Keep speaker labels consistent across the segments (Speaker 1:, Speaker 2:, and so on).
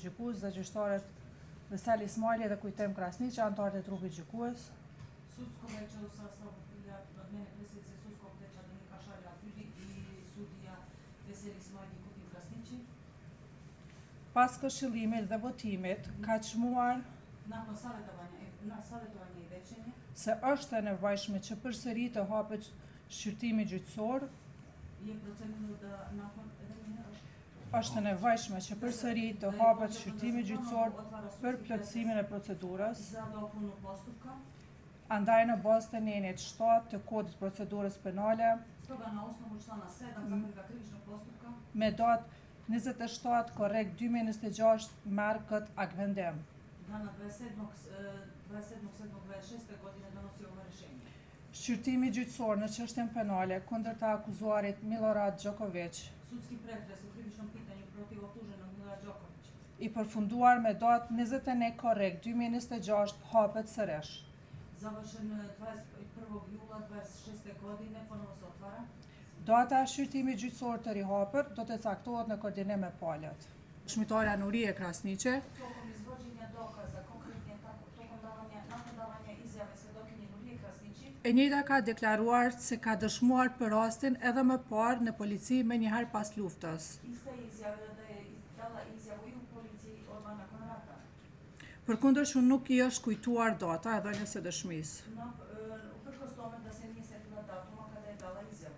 Speaker 1: trupit gjykues dhe gjyqtarët Vesel Ismaili dhe Kujtem Krasniqi, anëtarët e trupit gjykues.
Speaker 2: Sudsko veće u sastavu od mene predsjednice sudskog veća Donika Šarja Fili i sudija Vesel Ismaili i Kujtem Krasniqi.
Speaker 1: Pas këshillimit dhe votimit, ka çmuar
Speaker 2: Nakon savjetovanja i većenja
Speaker 1: se është e nevojshme që përsëri të hapet shqyrtimi gjyqësor,
Speaker 2: je procenilo da nakon
Speaker 1: është e nevojshme që përsëri të hapet shqyrtimi gjyqësor për plotësimin e procedurës,
Speaker 2: za dopunu postupka.
Speaker 1: andaj në bazë të nenit 7 të kodit procedurës penale,
Speaker 2: Stoga na osnovu člana 7 Zakonika krivičnog postupka
Speaker 1: me datë 27 korrekt 2026 merr këtë akvendim.
Speaker 2: dana 27.7.26. godine donosi ovo rješenje.
Speaker 1: Shqyrtimi gjyqësor në çështjen penale kundër të akuzuarit Milorad Đoković,
Speaker 2: Sudski pretres u krivičnom pitanju protiv optuženog Milorada Đokovića
Speaker 1: i përfunduar me datë 21 korrekt 2026 hapet sërish.
Speaker 2: završen 21. jula 26. godine ponovo se otvara.
Speaker 1: Data e shqyrtimit gjyqësor të rihapur do të caktohet në koordinim me palët. Dëshmitare Nurie Krasniqi
Speaker 2: Tokom izvođenja dokaza, konkretnije tokom nakon davanja izjave svedokinje Nurije Krasniqi,
Speaker 1: e njëjta ka deklaruar se ka dëshmuar për rastin edhe më parë në polici me njëherë pas luftës.
Speaker 2: ista je izjavila da je dala izjavu i u policiji odmah nakon rata.
Speaker 1: Përkundërsh nuk i është kujtuar data e dhënies së dëshmisë.
Speaker 2: Uprkos tome da se nije setila datuma kada je dala izjavu.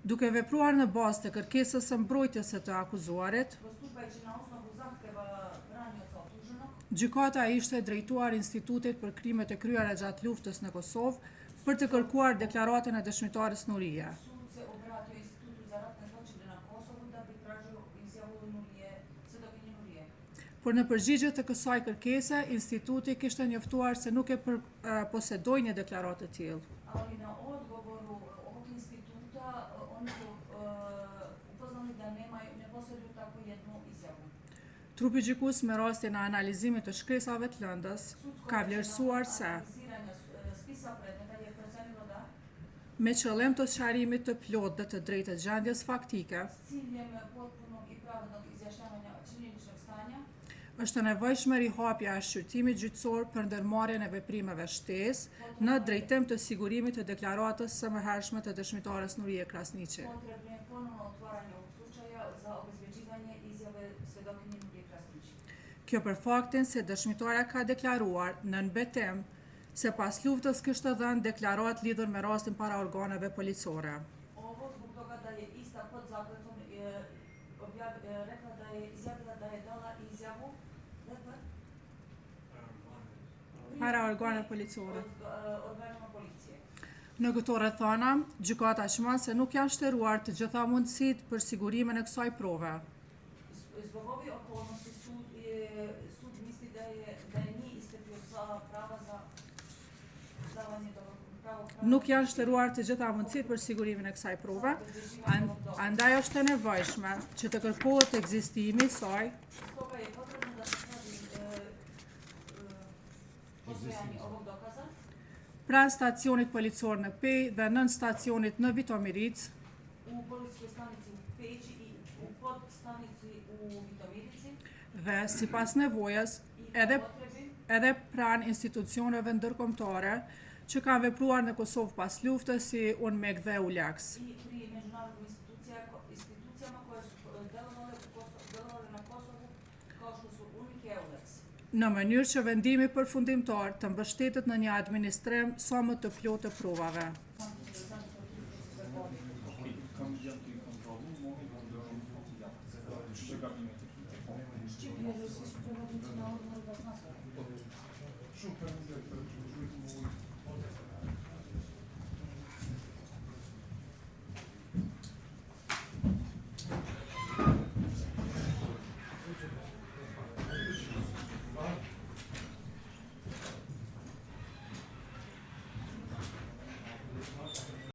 Speaker 1: Duke vepruar në bazë të kërkesës së mbrojtjes së të akuzuarit,
Speaker 2: Postupajući na osnovu zahteva branioca optuženog,
Speaker 1: gjykata ishte drejtuar Institutit për krimet e kryera gjatë luftës në Kosovë për të kërkuar deklaratën e dëshmitares Nurie.
Speaker 2: sud se obratio Institutu za ratne zločine na Kosovu da bi tražio izjavu Nurije, svedokinje Nurije.
Speaker 1: Por në përgjigje të kësaj kërkese, instituti kishte njoftuar se nuk e posedoi një deklaratë të tillë.
Speaker 2: Ali na odgovoru ovog instituta oni su upoznali da ne posjeduju takvu jednu izjavu.
Speaker 1: Trupi gjykues me rastin e analizimit të shkresave të lëndës ka vlerësuar se
Speaker 2: Analiziranja spisa predmeta je procenilo da
Speaker 1: me qëllim të sqarimit të plotë dhe të drejtë të gjendjes faktike,
Speaker 2: s ciljem potpunog i pravednog izjašnjavanja činjeničnog stanja
Speaker 1: është e nevojshme rihapja e shqyrtimit gjyqësor për ndërmarrjen e veprimeve shtesë në drejtim të sigurimit të deklaratës së mëhershme të dëshmitares Nurie Krasniqi.
Speaker 2: potrebno je ponovno otvaranje ovog slučaja za obezbeđivanje izjave svedokinje Nurije Krasniqi.
Speaker 1: Kjo për faktin se dëshmitare ka deklaruar në nënbetim se pas luftës kishte dhënë deklaratë lidhur me rastin para organeve policore.
Speaker 2: Ovo zbog toga da je ista pod zakletom rekla da je izjavila da je dala izjavu
Speaker 1: Para organe policore.
Speaker 2: organima policije.
Speaker 1: Në këto rrethana, gjykata shman se nuk janë shtëruar të gjitha mundësitë për sigurimin e kësaj prove.
Speaker 2: Zbog ovih okolnosti sud misli da je nije iscrpio sva prava za davanje pravog
Speaker 1: Nuk janë shtëruar të gjitha mundësitë për sigurimin e kësaj prove, andaj është e nevojshme që të kërkohet ekzistimi i saj
Speaker 2: Stoga je potrebno da se traži postojanje ovog dokaza
Speaker 1: pranë stacionit policor në Pej dhe nën stacionit në Vitomiric,
Speaker 2: u policijskoj stanici u Peći i u podstanici u Vitomirici
Speaker 1: dhe sipas nevojës
Speaker 2: i
Speaker 1: edhe
Speaker 2: potrebi
Speaker 1: edhe pranë institucioneve ndërkombëtare që kanë vepruar në Kosovë pas luftës si UNMEK dhe ULEX.
Speaker 2: i pri međunarodnim institucijama koje su delovale na Kosovu kao što su UNMIK i EULEX.
Speaker 1: Në mënyrë që vendimi përfundimtar të mbështetet në një administrim sa më të plotë të provave.
Speaker 2: Svi su prevodnici na odboru da znate.